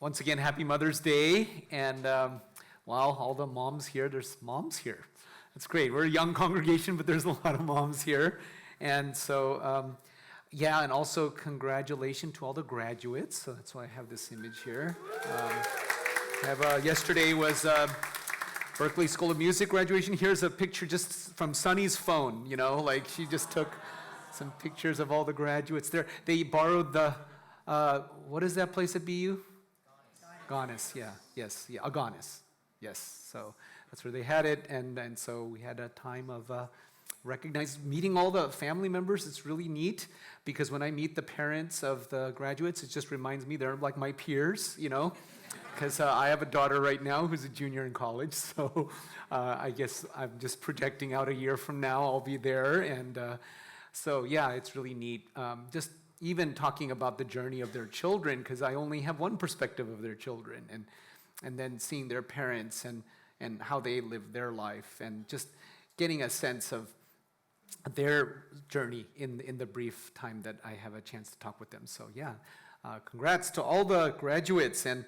Once again, happy Mother's Day. And wow, all the moms here, there's moms here. That's great. We're a young congregation, but there's a lot of moms here. And so, yeah, and also congratulations to all the graduates. So that's why I have this image here. Yesterday was Berkeley School of Music graduation. Here's a picture just from Sunny's phone, like she just took some pictures of all the graduates there. They borrowed the, what is that place at BU? Agganis, yeah, yes, yeah, Agganis, yes. So that's where they had it, and so we had a time of meeting all the family members. It's really neat because when I meet the parents of the graduates, it just reminds me they're like my peers, because I have a daughter right now who's a junior in college, so I guess I'm just projecting out a year from now I'll be there, and so yeah, it's really neat. Just even talking about the journey of their children, because I only have one perspective of their children, and then seeing their parents and how they live their life, and just getting a sense of their journey in the brief time that I have a chance to talk with them. So yeah, congrats to all the graduates. And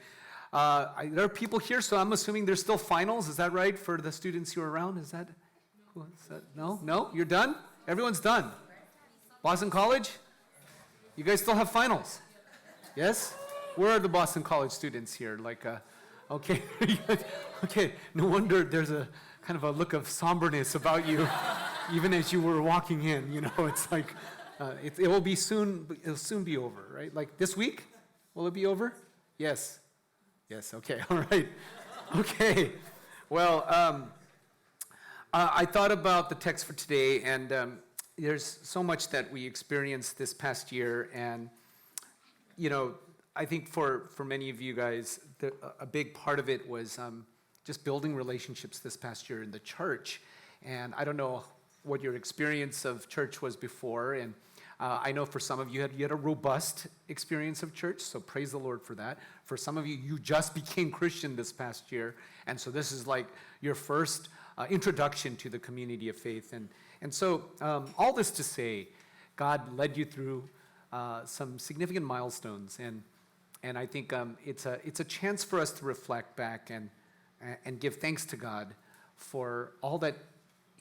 there are people here, so I'm assuming there's still finals. Is that right for the students who are around? Is that? No? You're done? Everyone's done. Boston College? You guys still have finals? Yes? Where are the Boston College students here? Okay. Okay, no wonder there's a kind of a look of somberness about you, even as you were walking in, it's like, it'll soon be over, right? Like this week? Will it be over? Yes, okay, all right. Okay, well, I thought about the text for today, and there's so much that we experienced this past year, and I think for many of you guys, a big part of it was just building relationships this past year in the church. And I don't know what your experience of church was before, and I know for some of you had a robust experience of church, so praise the Lord for that. For some of you, you just became Christian this past year, and so this is like your first introduction to the community of faith. And so all this to say, God led you through some significant milestones, and I think it's a chance for us to reflect back and give thanks to God for all that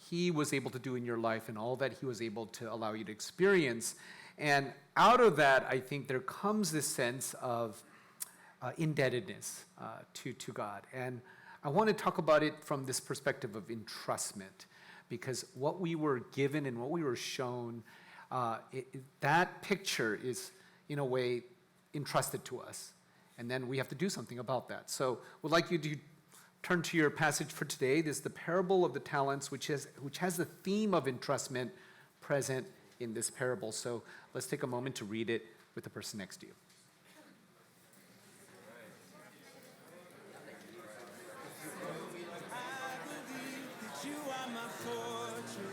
He was able to do in your life and all that He was able to allow you to experience. And out of that, I think there comes this sense of indebtedness to God. And I want to talk about it from this perspective of entrustment, because what we were given and what we were shown, that picture is, in a way, entrusted to us. And then we have to do something about that. So we'd like you to turn to your passage for today. This is the parable of the talents, which has the theme of entrustment present in this parable. So let's take a moment to read it with the person next to you. You are my portion.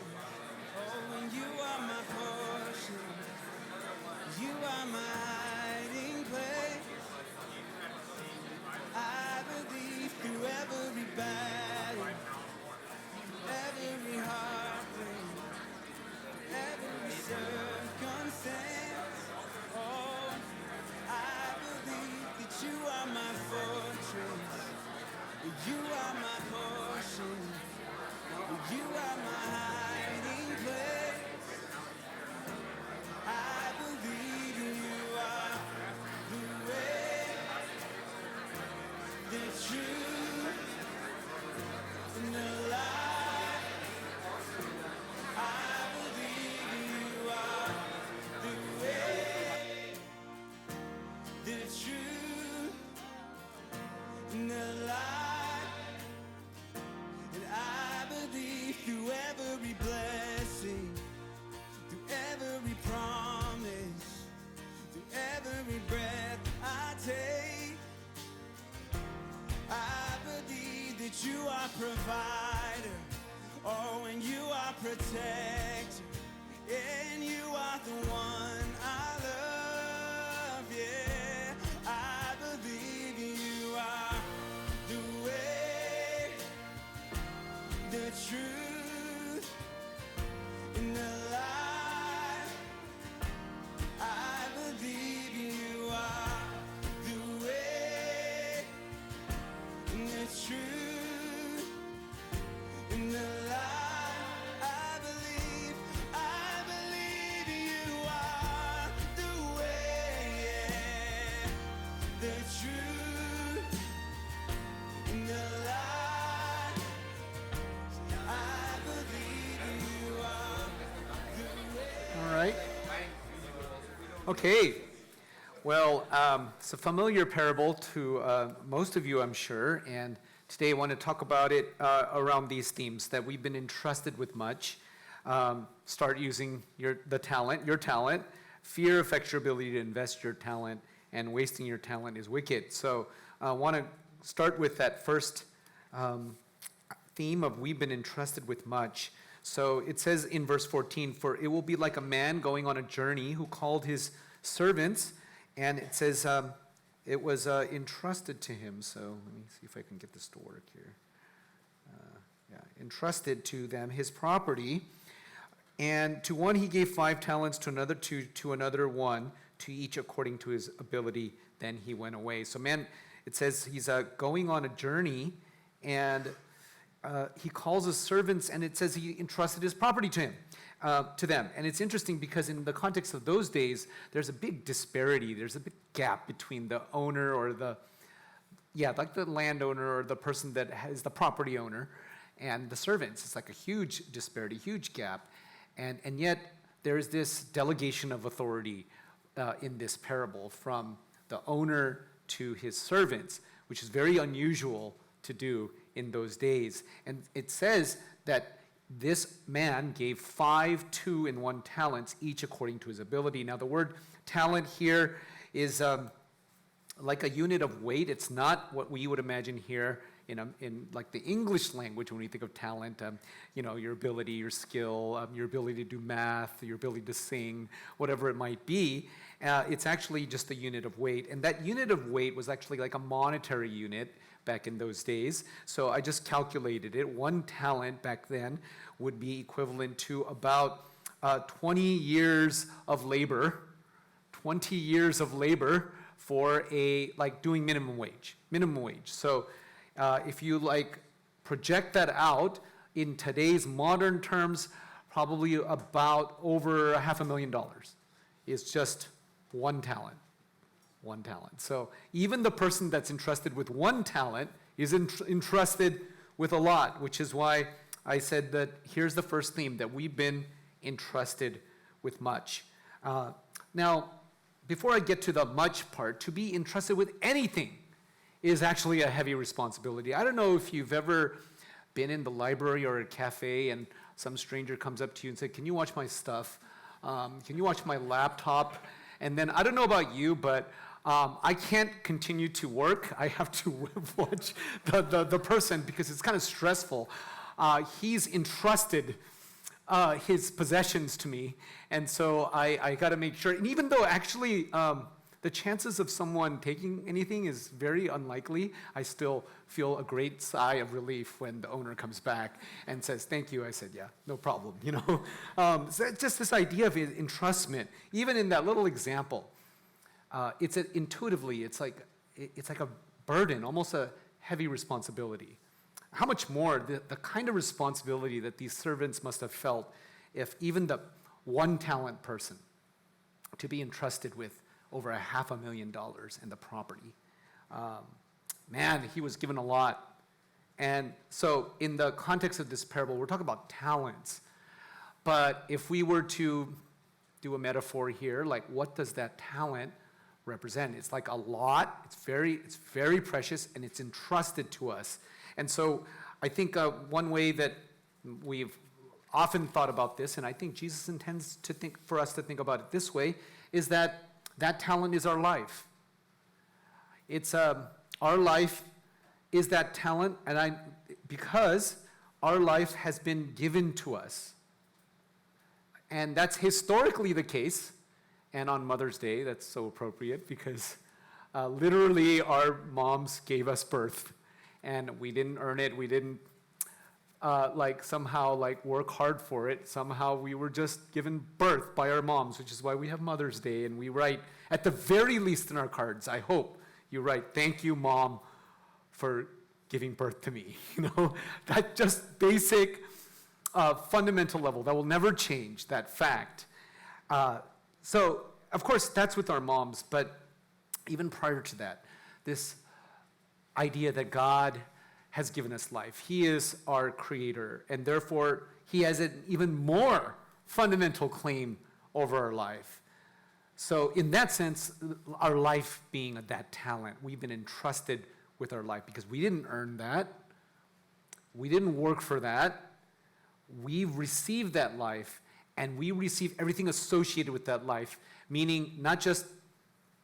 You are my hiding place. I believe you are the way, the truth, and the life. I believe you are the way, the truth, and the life. Through every blessing, through every promise, through every breath I take, I believe that you are provider, oh, and you are protector, and you are the one I love, yeah. I believe you are the way, the truth, and the life. I believe you are the way, true in the light. I believe you are the way. All right. Okay. Well, it's a familiar parable to most of you, I'm sure, and today I want to talk about it around these themes that we've been entrusted with much. Start using your talent. Fear affects your ability to invest your talent, and wasting your talent is wicked. So I want to start with that first theme of we've been entrusted with much. So it says in verse 14, "For it will be like a man going on a journey who called his servants," and it says it was entrusted to him. So let me see if I can get this to work here. Entrusted to them his property. And to one he gave 5 talents, to another 2, to another 1, to each according to his ability. Then he went away. So man, it says he's going on a journey, and he calls his servants, and it says he entrusted his property to them. And it's interesting because in the context of those days, there's a big disparity. There's a big gap between the owner or the landowner or the person that is the property owner and the servants. It's like a huge disparity, huge gap. And yet there is this delegation of authority in this parable from the owner to his servants, which is very unusual to do in those days. And it says that this man gave 5, 2, and 1 talents, each according to his ability. Now the word talent here is like a unit of weight. It's not what we would imagine here in like the English language when we think of talent, your ability, your skill, your ability to do math, your ability to sing, whatever it might be. It's actually just a unit of weight. And that unit of weight was actually like a monetary unit back in those days. So I just calculated it. 1 talent back then would be equivalent to about 20 years of labor. 20 years of labor for doing minimum wage. So if you project that out in today's modern terms, probably about over $500,000 is just 1 talent. 1 talent. So even the person that's entrusted with 1 talent is entrusted with a lot, which is why I said that here's the first theme, that we've been entrusted with much. Now, before I get to the much part, to be entrusted with anything is actually a heavy responsibility. I don't know if you've ever been in the library or a cafe and some stranger comes up to you and says, "Can you watch my stuff? Can you watch my laptop?" And then I don't know about you, but I can't continue to work. I have to watch the person because it's kind of stressful. He's entrusted his possessions to me, and so I got to make sure. And even though actually the chances of someone taking anything is very unlikely, I still feel a great sigh of relief when the owner comes back and says, "Thank you." I said, "Yeah, no problem." So just this idea of entrustment, even in that little example, intuitively, it's like a burden, almost a heavy responsibility. How much more the kind of responsibility that these servants must have felt if even the 1 talent person to be entrusted with over $500,000 in the property. Man, he was given a lot. And so in the context of this parable, we're talking about talents. But if we were to do a metaphor here, like what does that talent represent? It's like a lot. It's very precious, and it's entrusted to us. And so I think one way that we've often thought about this, and I think Jesus intends for us to think about it this way, is that talent is our life. It's our life is that talent, and because our life has been given to us. And that's historically the case. And on Mother's Day, that's so appropriate because literally our moms gave us birth. And we didn't earn it. We didn't somehow work hard for it. Somehow we were just given birth by our moms, which is why we have Mother's Day. And we write, at the very least in our cards, I hope you write, "Thank you, Mom, for giving birth to me." That just basic, fundamental level that will never change, that fact. So, of course, that's with our moms, but even prior to that, this idea that God has given us life. He is our creator, and therefore he has an even more fundamental claim over our life. So in that sense, our life being that talent, we've been entrusted with our life because we didn't earn that. We didn't work for that. We received that life, and we receive everything associated with that life, meaning not just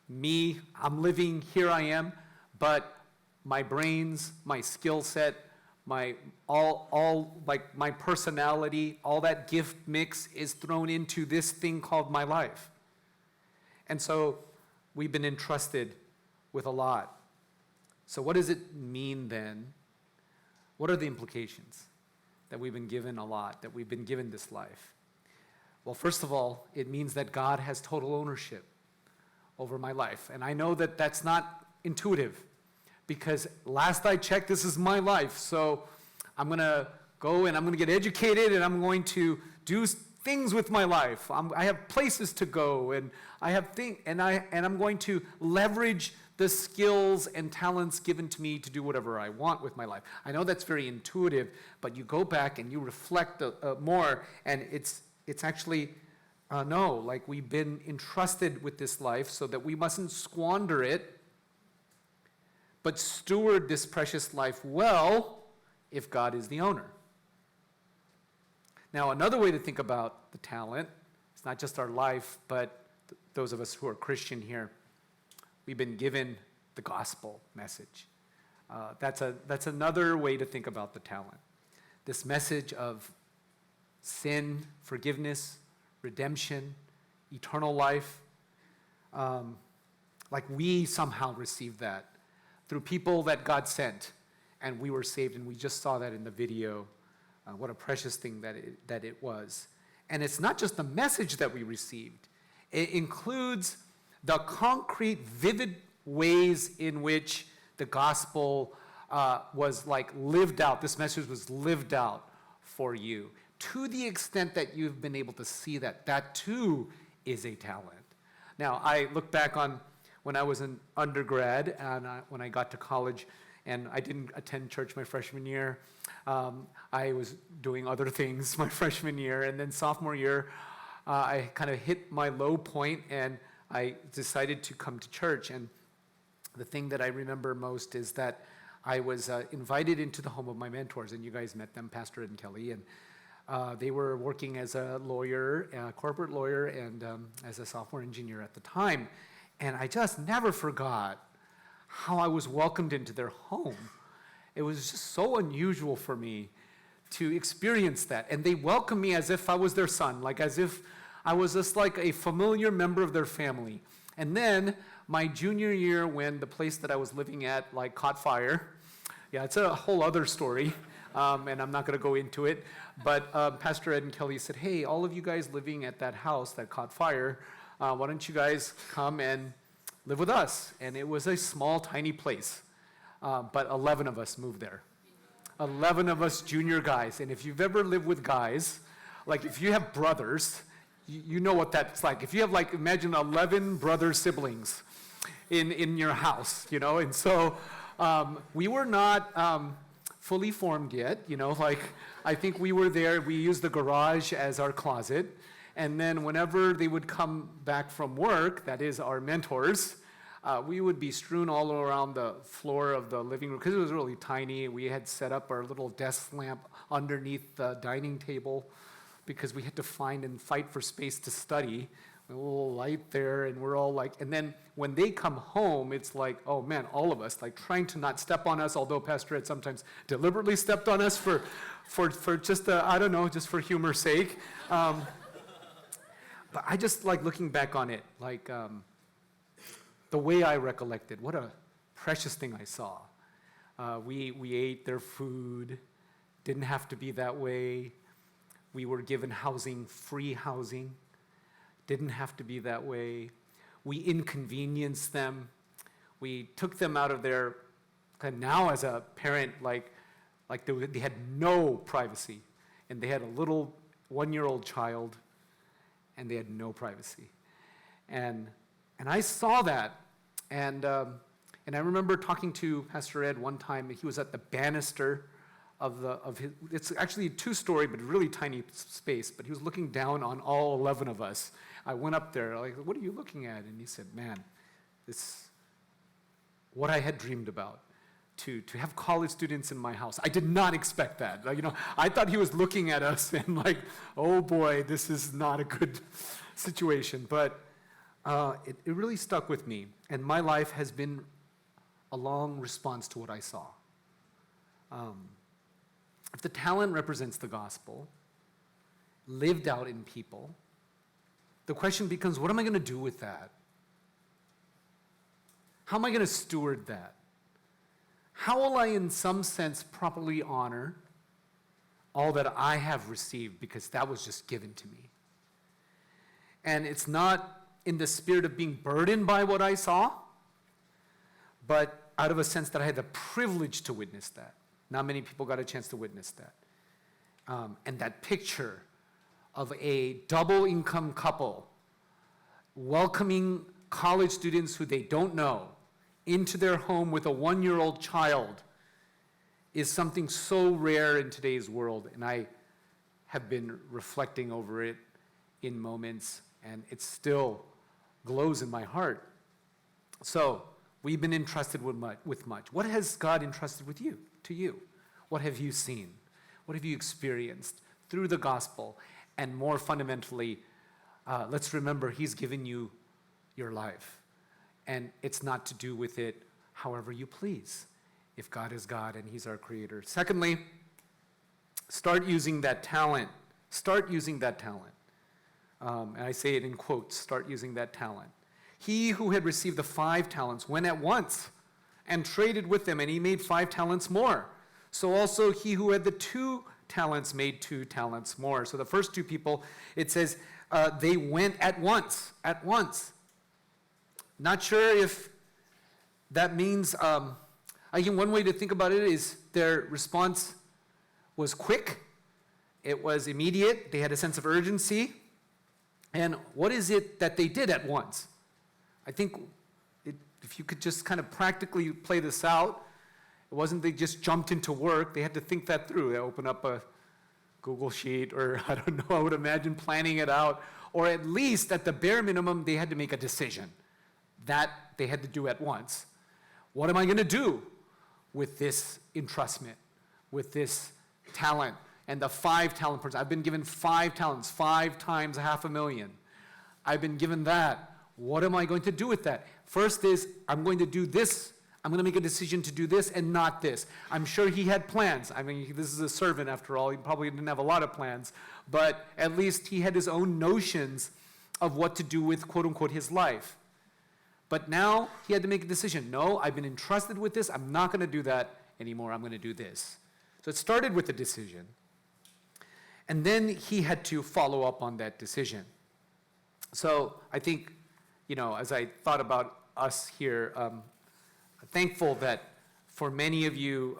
me, I'm living, here I am, but my brains, my skill set, my my personality, all that gift mix is thrown into this thing called my life. And so we've been entrusted with a lot. So what does it mean then? What are the implications that we've been given a lot, that we've been given this life? Well, first of all, it means that God has total ownership over my life. And I know that that's not intuitive, because last I checked, this is my life. So I'm going to go and I'm going to get educated and I'm going to do things with my life. I have places to go, and I have things, and I'm going to leverage the skills and talents given to me to do whatever I want with my life. I know that's very intuitive, but you go back and you reflect more, and it's actually no, like we've been entrusted with this life so that we mustn't squander it, but steward this precious life well if God is the owner. Now, another way to think about the talent, it's not just our life, but those of us who are Christian here, we've been given the gospel message. That's another way to think about the talent. This message of sin, forgiveness, redemption, eternal life, like we somehow received that through people that God sent, and we were saved, and we just saw that in the video. What a precious thing that it was. And it's not just the message that we received. It includes the concrete, vivid ways in which the gospel was like lived out. This message was lived out for you. To the extent that you've been able to see that, that too is a talent. Now, I look back on when I was an undergrad and when I got to college, and I didn't attend church my freshman year. I was doing other things my freshman year, and then sophomore year, I kind of hit my low point, and I decided to come to church. And the thing that I remember most is that I was invited into the home of my mentors, and you guys met them, Pastor Ed and Kelly, and they were working as a lawyer, a corporate lawyer, and as a software engineer at the time. And I just never forgot how I was welcomed into their home. It was just so unusual for me to experience that. And they welcomed me as if I was their son, like as if I was just like a familiar member of their family. And then my junior year, when the place that I was living at like caught fire, yeah, it's a whole other story, and I'm not going to go into it, but Pastor Ed and Kelly said, hey, all of you guys living at that house that caught fire, why don't you guys come and live with us? And it was a small, tiny place, but 11 of us moved there. 11 of us junior guys. And if you've ever lived with guys, like if you have brothers, you know what that's like. If you have like, imagine 11 brother siblings in your house, you know? And so we were not fully formed yet, you know, like I think we were there, we used the garage as our closet. And then whenever they would come back from work, that is our mentors, we would be strewn all around the floor of the living room because it was really tiny. We had set up our little desk lamp underneath the dining table because we had to find and fight for space to study. A little light there, and we're all like, and then when they come home, it's like, oh man, all of us, like trying to not step on us, although Pastor Ed sometimes deliberately stepped on us for just, I don't know, just for humor's sake. But I just like looking back on it, like the way I recollected, what a precious thing I saw. We ate their food, didn't have to be that way. We were given housing, free housing, didn't have to be that way. We inconvenienced them. We took them out of their, and now as a parent, like they had no privacy, and they had a little 1-year-old child, and they had no privacy. And I saw that, and And I remember talking to Pastor Ed one time. He was at the banister of his, it's actually a 2-story, but really tiny space, but he was looking down on all 11 of us. I went up there, like, what are you looking at? And he said, man, this, what I had dreamed about, to have college students in my house. I did not expect that. Like, I thought he was looking at us and like, oh boy, this is not a good situation. But it really stuck with me. And my life has been a long response to what I saw. If the talent represents the gospel, lived out in people, the question becomes, what am I going to do with that? How am I going to steward that? How will I, in some sense, properly honor all that I have received, because that was just given to me? And it's not in the spirit of being burdened by what I saw, but out of a sense that I had the privilege to witness that. Not many people got a chance to witness that. And that picture of a double income couple welcoming college students who they don't know into their home with a 1-year-old child is something so rare in today's world. And I have been reflecting over it in moments, and it still glows in my heart. So we've been entrusted with much. What has God entrusted to you? What have you seen? What have you experienced through the gospel? And more fundamentally, let's remember He's given you your life. And it's not to do with it however you please, if God is God and He's our creator. Secondly, start using that talent. Start using that talent. And I say it in quotes, start using that talent. He who had received the 5 talents went at once and traded with them, and he made 5 talents more. So also he who had the 2 talents made 2 talents more. So the first 2 people, it says, they went at once. Not sure if that means, I think one way to think about it is their response was quick. It was immediate. They had a sense of urgency. And what is it that they did at once? I think if you could just kind of practically play this out, it wasn't they just jumped into work. They had to think that through. They opened up a Google sheet, or I don't know, I would imagine planning it out. Or at least at the bare minimum, they had to make a decision. That they had to do at once. What am I going to do with this entrustment, with this talent? And the 5 talent person, I've been given 5 talents, 5 times $500,000. I've been given that. What am I going to do with that? First is, I'm going to do this. I'm going to make a decision to do this and not this. I'm sure he had plans. I mean, this is a servant after all. He probably didn't have a lot of plans, but at least he had his own notions of what to do with, quote unquote, his life. But now he had to make a decision. No, I've been entrusted with this. I'm not going to do that anymore. I'm going to do this. So it started with a decision. And then he had to follow up on that decision. So I think, as I thought about us here, thankful that for many of you,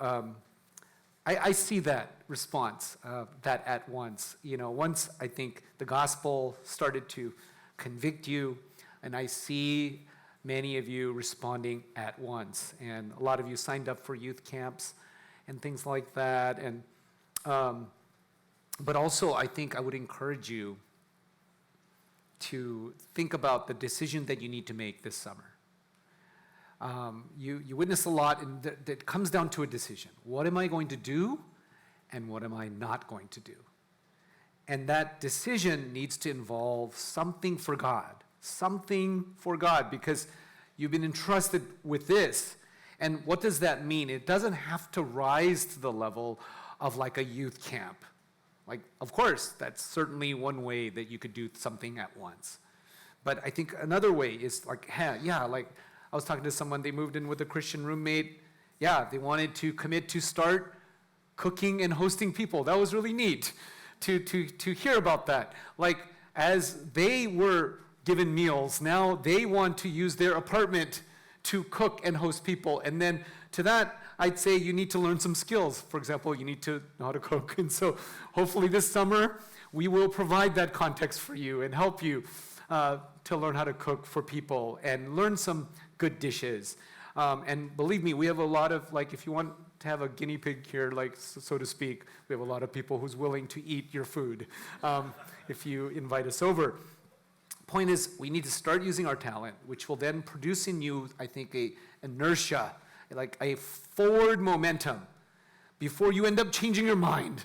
I see that response, that at once. Once I think the gospel started to convict you, and I see many of you responding at once. And a lot of you signed up for youth camps and things like that. And but also, I think I would encourage you to think about the decision that you need to make this summer. You witness a lot, and it comes down to a decision. What am I going to do, and what am I not going to do? And that decision needs to involve something for God, because you've been entrusted with this. And what does that mean? It doesn't have to rise to the level of like a youth camp. Like, of course, that's certainly one way that you could do something at once. But I think another way is like, like I was talking to someone, they moved in with a Christian roommate. Yeah, they wanted to commit to start cooking and hosting people. That was really neat to hear about that. Like, as they were given meals, now they want to use their apartment to cook and host people. And then to that, I'd say you need to learn some skills. For example, you need to know how to cook. And so hopefully this summer, we will provide that context for you and help you to learn how to cook for people and learn some good dishes. And believe me, we have a lot of, like, if you want to have a guinea pig here, like, so to speak, we have a lot of people who's willing to eat your food if you invite us over. Point is, we need to start using our talent, which will then produce in you, I think, a inertia, like a forward momentum, before you end up changing your mind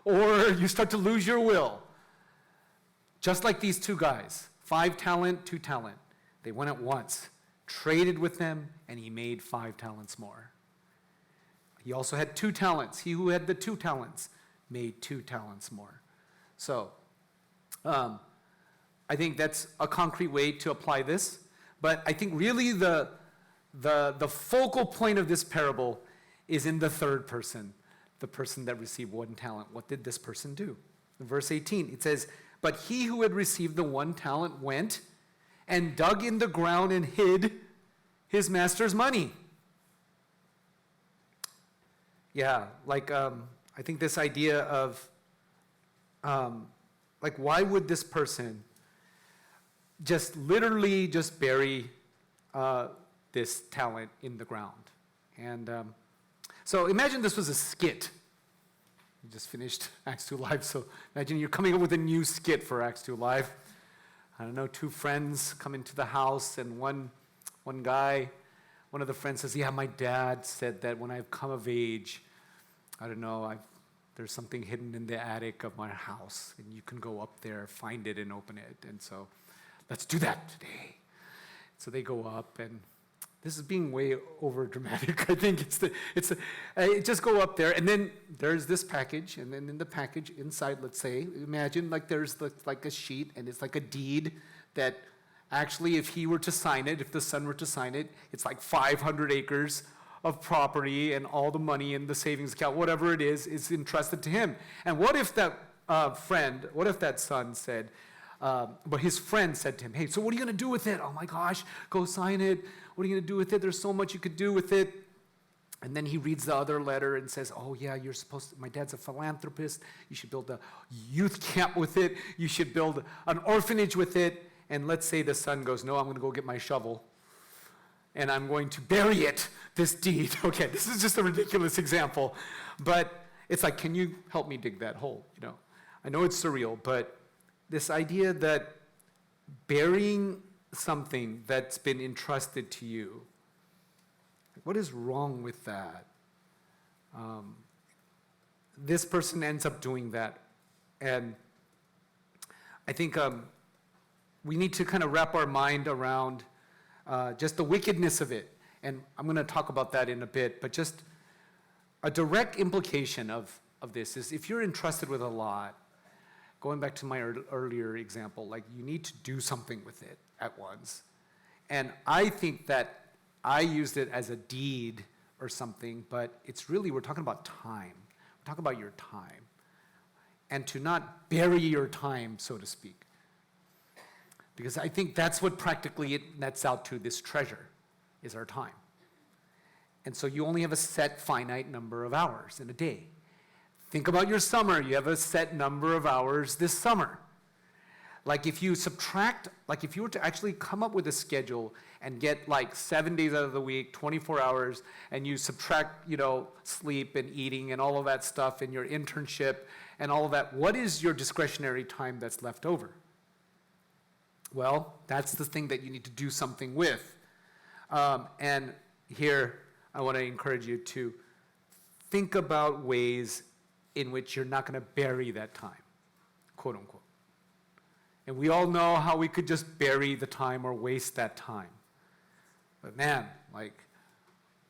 or you start to lose your will. Just like these two guys, 5 talent, 2 talent. They went at once, traded with them, and he made 5 talents more. He also had 2 talents. He who had the 2 talents made 2 talents more. So, I think that's a concrete way to apply this. But I think really the focal point of this parable is in the third person, the person that received 1 talent. What did this person do? In verse 18, it says, "But he who had received the 1 talent went and dug in the ground and hid his master's money." Yeah, like I think this idea of, like, why would this person just literally just bury this talent in the ground? And so imagine this was a skit. We just finished Acts 2 Live, so imagine you're coming up with a new skit for Acts 2 Live. I don't know, 2 friends come into the house, and one of the friends says, "Yeah, my dad said that when I've come of age, I don't know, there's something hidden in the attic of my house, and you can go up there, find it, and open it. And so let's do that today." So they go up, and this is being way over dramatic. I think just go up there, and then there's this package, and then in the package inside, let's say, imagine like there's like a sheet, and it's like a deed that actually, if he were to sign it, if the son were to sign it, it's like 500 acres of property, and all the money in the savings account, whatever it is entrusted to him. And what if that son said, but his friend said to him, "Hey, so what are you going to do with it? Oh my gosh, go sign it. What are you going to do with it? There's so much you could do with it." And then he reads the other letter and says, "Oh yeah, my dad's a philanthropist. You should build a youth camp with it. You should build an orphanage with it." And let's say the son goes, "No, I'm going to go get my shovel, and I'm going to bury it, this deed." Okay, this is just a ridiculous example. But it's like, can you help me dig that hole? I know it's surreal, but this idea that burying something that's been entrusted to you, what is wrong with that? This person ends up doing that. And I think we need to kind of wrap our mind around just the wickedness of it. And I'm going to talk about that in a bit, but just a direct implication of this is, if you're entrusted with a lot, going back to my earlier example, like, you need to do something with it at once. And I think that I used it as a deed or something, but it's really, we're talking about time. We're talking about your time. And to not bury your time, so to speak. Because I think that's what practically it nets out to, this treasure, is our time. And so you only have a set finite number of hours in a day. Think about your summer. You have a set number of hours this summer. Like, if you were to actually come up with a schedule and get like 7 days out of the week, 24 hours, and you subtract, sleep and eating and all of that stuff and your internship and all of that, what is your discretionary time that's left over? Well, that's the thing that you need to do something with. And here, I want to encourage you to think about ways in which you're not going to bury that time, quote unquote. And we all know how we could just bury the time or waste that time. But man,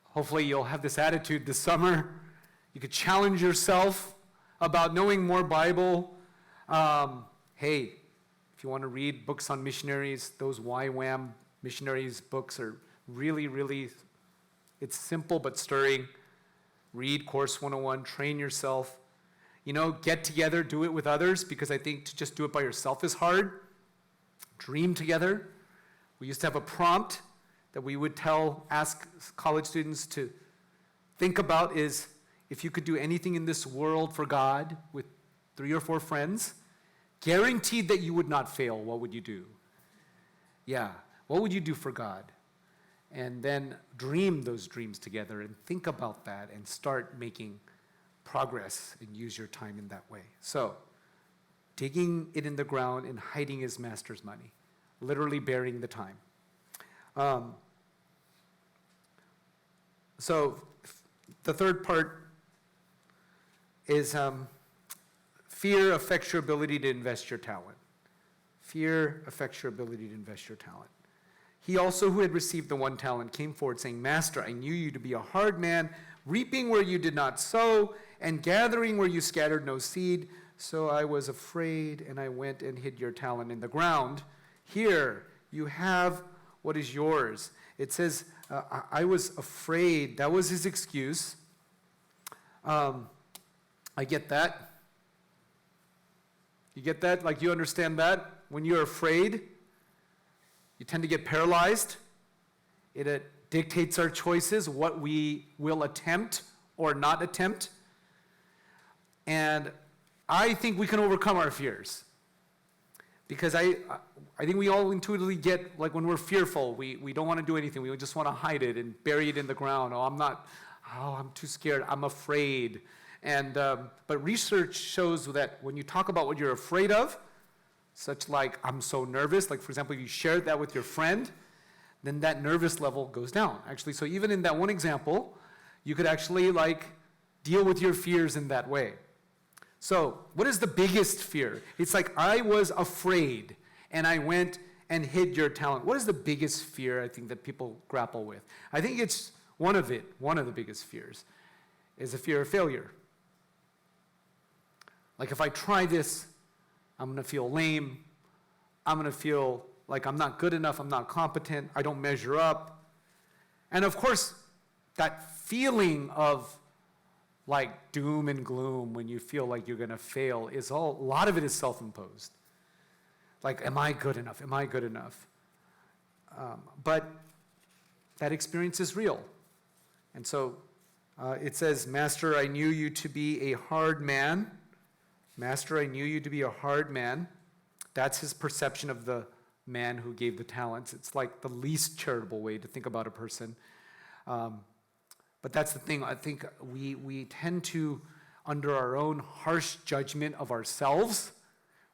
hopefully you'll have this attitude this summer. You could challenge yourself about knowing more Bible. Hey, if you want to read books on missionaries, those YWAM missionaries books are really, really, it's simple but stirring. Read Course 101, train yourself. Get together, do it with others, because I think to just do it by yourself is hard. Dream together. We used to have a prompt that we would ask college students to think about is, if you could do anything in this world for God with 3 or 4 friends, guaranteed that you would not fail, what would you do? Yeah, what would you do for God? and then dream those dreams together and think about that and start making progress and use your time in that way. So, digging it in the ground and hiding his master's money, literally burying the time. So, the third part is fear affects your ability to invest your talent. Fear affects your ability to invest your talent. He also, who had received the 1 talent, came forward saying, Master, I knew you to be a hard man, reaping where you did not sow, and gathering where you scattered no seed. So I was afraid, and I went and hid your talent in the ground. Here, you have what is yours. It says, I was afraid. That was his excuse. I get that. You get that? Like, you understand that? When you're afraid, you tend to get paralyzed. It dictates our choices, what we will attempt or not attempt. And I think we can overcome our fears. Because I think we all intuitively get, like, when we're fearful, we don't want to do anything. We just want to hide it and bury it in the ground. I'm too scared. I'm afraid. And but research shows that when you talk about what you're afraid of, such like, I'm so nervous, like, for example, if you share that with your friend, then that nervous level goes down, actually. So even in that one example, you could actually, like, deal with your fears in that way. So what is the biggest fear? It's like, I was afraid, and I went and hid your talent. What is the biggest fear, I think, that people grapple with? I think it's one of the biggest fears is the fear of failure. Like, if I try this, I'm going to feel lame. I'm going to feel like I'm not good enough. I'm not competent. I don't measure up. And of course, that feeling of, like, doom and gloom when you feel like you're going to fail a lot of it is self-imposed. Like, am I good enough? Am I good enough? But that experience is real. And so it says, Master, I knew you to be a hard man. Master, I knew you to be a hard man. That's his perception of the man who gave the talents. It's like the least charitable way to think about a person. But that's the thing. I think we tend to, under our own harsh judgment of ourselves,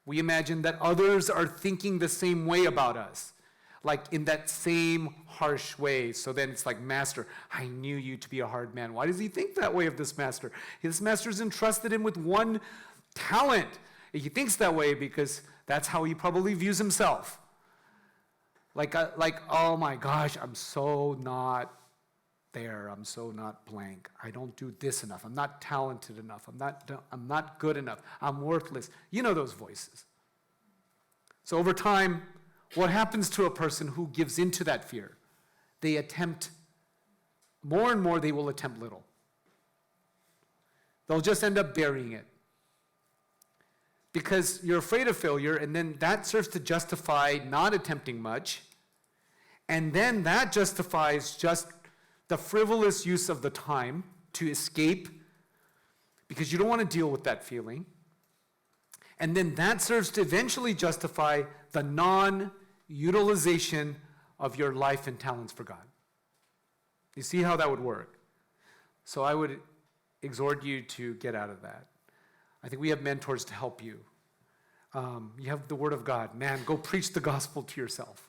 we imagine that others are thinking the same way about us, like in that same harsh way. So then it's like, Master, I knew you to be a hard man. Why does he think that way of this master? His master's entrusted him with 1 talent. He thinks that way because that's how he probably views himself. Like, oh my gosh, I'm so not there. I'm so not blank. I don't do this enough. I'm not talented enough. I'm not good enough. I'm worthless. You know those voices. So over time, what happens to a person who gives into that fear? They attempt more and more. They will attempt little. They'll just end up burying it. Because you're afraid of failure, and then that serves to justify not attempting much, and then that justifies just the frivolous use of the time to escape, because you don't want to deal with that feeling. And then that serves to eventually justify the non-utilization of your life and talents for God. You see how that would work? So I would exhort you to get out of that. I think we have mentors to help you. You have the Word of God. Man, go preach the gospel to yourself.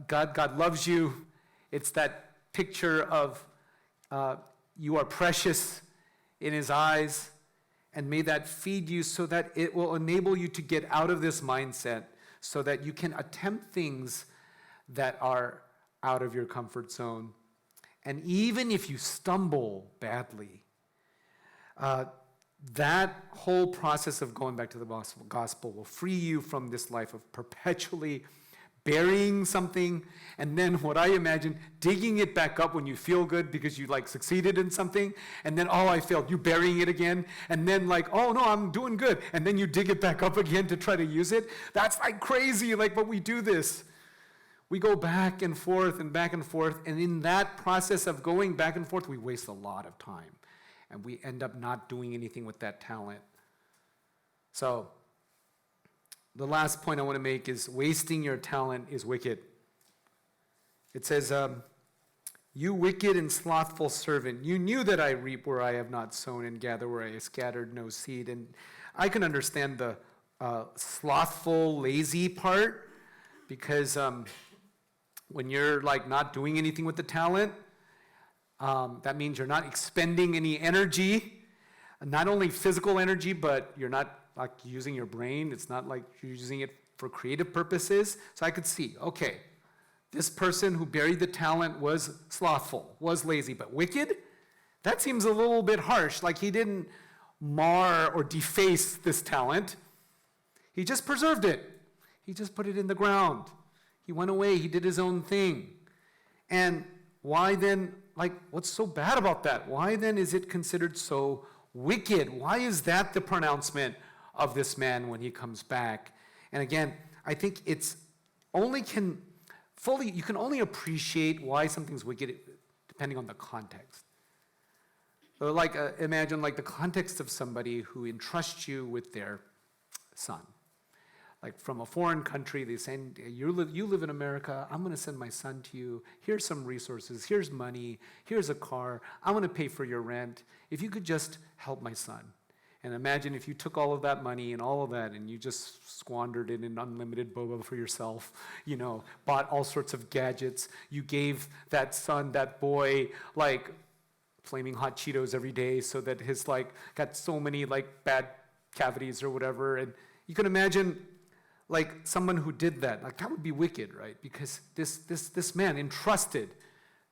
God loves you. It's that picture of you are precious in His eyes, and may that feed you so that it will enable you to get out of this mindset so that you can attempt things that are out of your comfort zone. And even if you stumble badly, that whole process of going back to the gospel will free you from this life of perpetually burying something, and then what I imagine, digging it back up when you feel good because you, like, succeeded in something, and then, oh, I failed, you burying it again, and then, like, oh no, I'm doing good, and then you dig it back up again to try to use it. That's like crazy, like, but we do this. We go back and forth, and in that process of going back and forth, we waste a lot of time. And we end up not doing anything with that talent. So, the last point I want to make is wasting your talent is wicked. It says, you wicked and slothful servant, you knew that I reap where I have not sown and gather where I scattered no seed. And I can understand the slothful, lazy part, because when you're like not doing anything with the talent, that means you're not expending any energy, not only physical energy, but you're not like using your brain. It's not like you're using it for creative purposes. So I could see, okay, this person who buried the talent was slothful, was lazy, but wicked? That seems a little bit harsh. Like he didn't mar or deface this talent. He just preserved it. He just put it in the ground. He went away. He did his own thing. And why then, like, what's so bad about that? Why then is it considered so wicked? Why is that the pronouncement of this man when he comes back? And again, I think it's only you can only appreciate why something's wicked depending on the context. So like, imagine like the context of somebody who entrusts you with their son. Like from a foreign country, they send, you live in America, I'm going to send my son to you. Here's some resources, here's money, here's a car, I'm going to pay for your rent. If you could just help my son. And imagine if you took all of that money and all of that and you just squandered it in unlimited boba for yourself, bought all sorts of gadgets. You gave that son, that boy, like flaming hot Cheetos every day so that his got so many bad cavities or whatever. And you can imagine someone who did that, that would be wicked, right? Because this man entrusted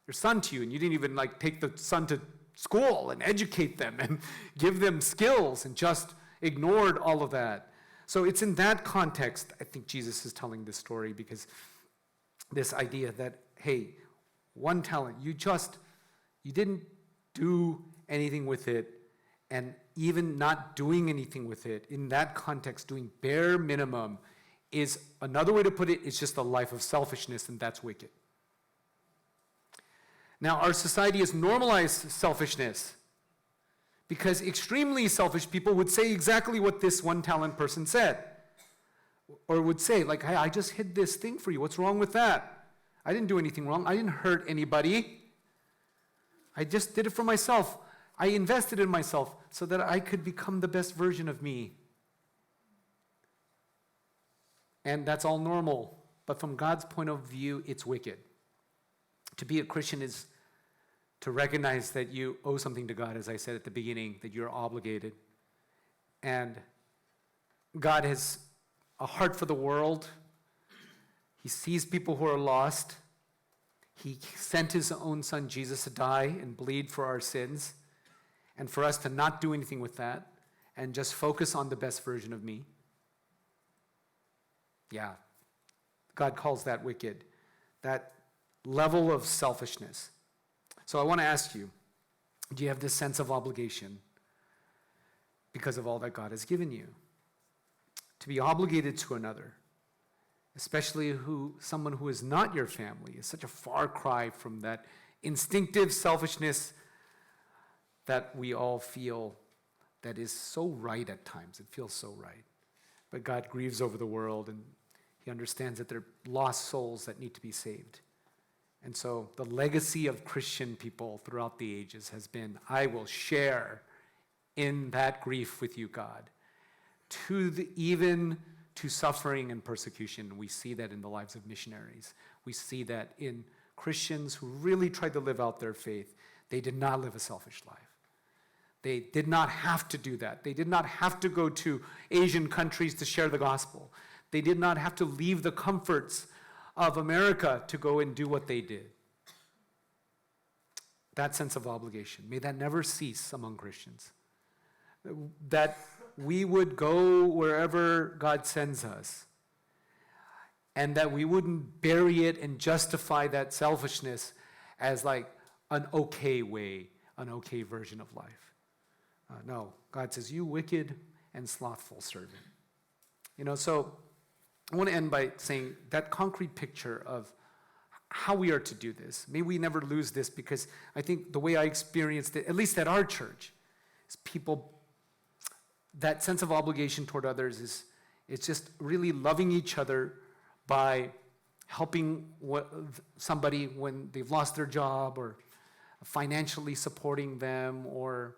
your son to you, and you didn't even take the son to school and educate them and give them skills, and just ignored all of that. So it's in that context, I think Jesus is telling this story, because this idea that, hey, one talent, you didn't do anything with it, and even not doing anything with it, in that context, doing bare minimum, is another way to put it, it's just a life of selfishness, and that's wicked. Now, our society has normalized selfishness, because extremely selfish people would say exactly what this one talent person said. Or would say, hey, I just hid this thing for you. What's wrong with that? I didn't do anything wrong. I didn't hurt anybody. I just did it for myself. I invested in myself so that I could become the best version of me. And that's all normal. But from God's point of view, it's wicked. To be a Christian is to recognize that you owe something to God, as I said at the beginning, that you're obligated. And God has a heart for the world. He sees people who are lost. He sent his own son, Jesus, to die and bleed for our sins, and for us to not do anything with that and just focus on the best version of me. Yeah, God calls that wicked, that level of selfishness. So I want to ask you, do you have this sense of obligation because of all that God has given you? To be obligated to another, especially someone who is not your family, is such a far cry from that instinctive selfishness that we all feel that is so right at times. It feels so right. But God grieves over the world, and he understands that there are lost souls that need to be saved. And so the legacy of Christian people throughout the ages has been, I will share in that grief with you, God, even to suffering and persecution. We see that in the lives of missionaries. We see that in Christians who really tried to live out their faith. They did not live a selfish life. They did not have to do that. They did not have to go to Asian countries to share the gospel. They did not have to leave the comforts of America to go and do what they did. That sense of obligation, may that never cease among Christians. That we would go wherever God sends us, and that we wouldn't bury it and justify that selfishness as an okay way, an okay version of life. No, God says, you wicked and slothful servant. So I want to end by saying that concrete picture of how we are to do this. May we never lose this, because I think the way I experienced it, at least at our church, is people, that sense of obligation toward others it's just really loving each other by helping somebody when they've lost their job, or financially supporting them, or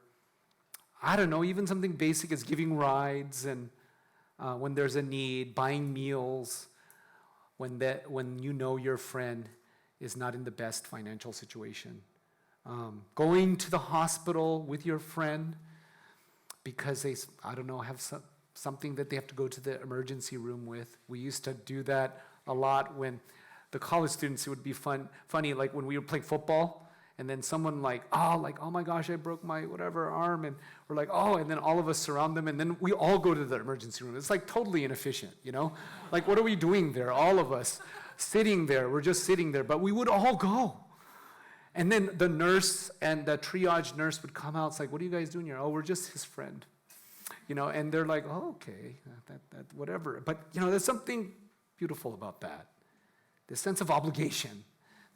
I don't know, even something basic as giving rides, and when there's a need, buying meals, when you know your friend is not in the best financial situation. Going to the hospital with your friend because they, I don't know, have something that they have to go to the emergency room with. We used to do that a lot when the college students. It would be funny, like when we were playing football, and then someone oh my gosh, I broke my whatever arm, and we're like, oh, and then all of us surround them, and then we all go to the emergency room. It's like totally inefficient, you know? Like, what are we doing there? All of us sitting there, we're just sitting there, but we would all go. And then the nurse and the triage nurse would come out. It's like, what are you guys doing here? Oh, we're just his friend. You know, and they're like, oh, okay, that whatever. But, you know, there's something beautiful about that. The sense of obligation,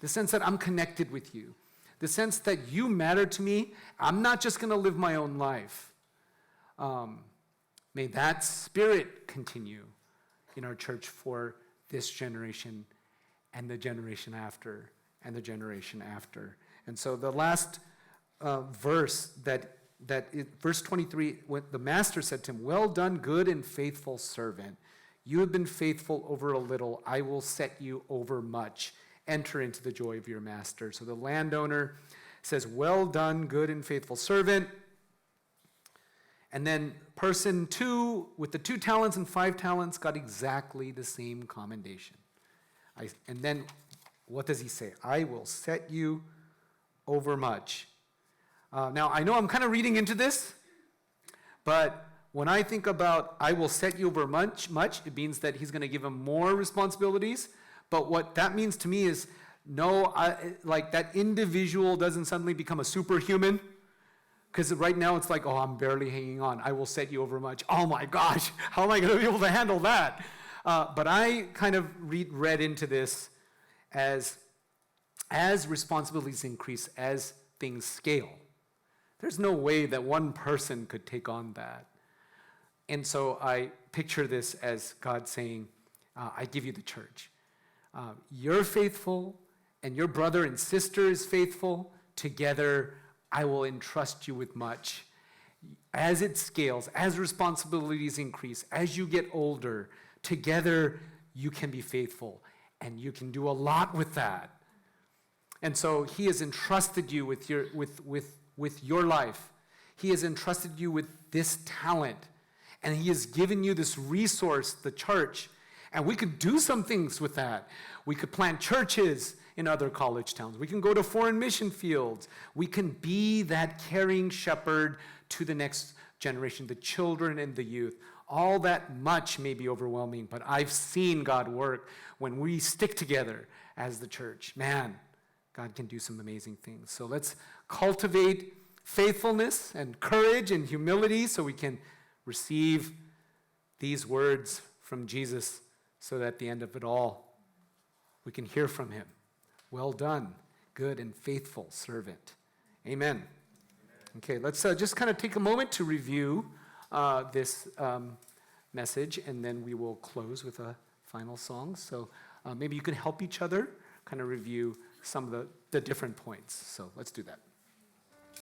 the sense that I'm connected with you, the sense that you matter to me. I'm not just going to live my own life. May that spirit continue in our church for this generation and the generation after. And the generation after. And so the last verse, verse 23, when the master said to him, well done, good and faithful servant. You have been faithful over a little. I will set you over much. Enter into the joy of your master. So the landowner says, well done, good and faithful servant. And then person 2 with the 2 talents and 5 talents got exactly the same commendation. And then what does he say? I will set you over much. Now, I know I'm kind of reading into this, but when I think about I will set you over much, it means that he's going to give him more responsibilities. But what that means to me is, like that individual doesn't suddenly become a superhuman. Because right now it's like, oh, I'm barely hanging on. I will set you over much. Oh my gosh, how am I going to be able to handle that? But I kind of read into this as responsibilities increase, as things scale. There's no way that one person could take on that. And so I picture this as God saying, I give you the church. You're faithful, and your brother and sister is faithful. Together, I will entrust you with much. As it scales, as responsibilities increase, as you get older, together you can be faithful. And you can do a lot with that. And so he has entrusted you with your life. He has entrusted you with this talent. And he has given you this resource, the church. And we could do some things with that. We could plant churches in other college towns. We can go to foreign mission fields. We can be that caring shepherd to the next generation, the children and the youth. All that much may be overwhelming, but I've seen God work when we stick together as the church. Man, God can do some amazing things. So let's cultivate faithfulness and courage and humility so we can receive these words from Jesus, so that at the end of it all, we can hear from him. Well done, good and faithful servant. Amen. Okay, let's just kind of take a moment to review this message, and then we will close with a final song. So maybe you can help each other kind of review some of the different points. So let's do that.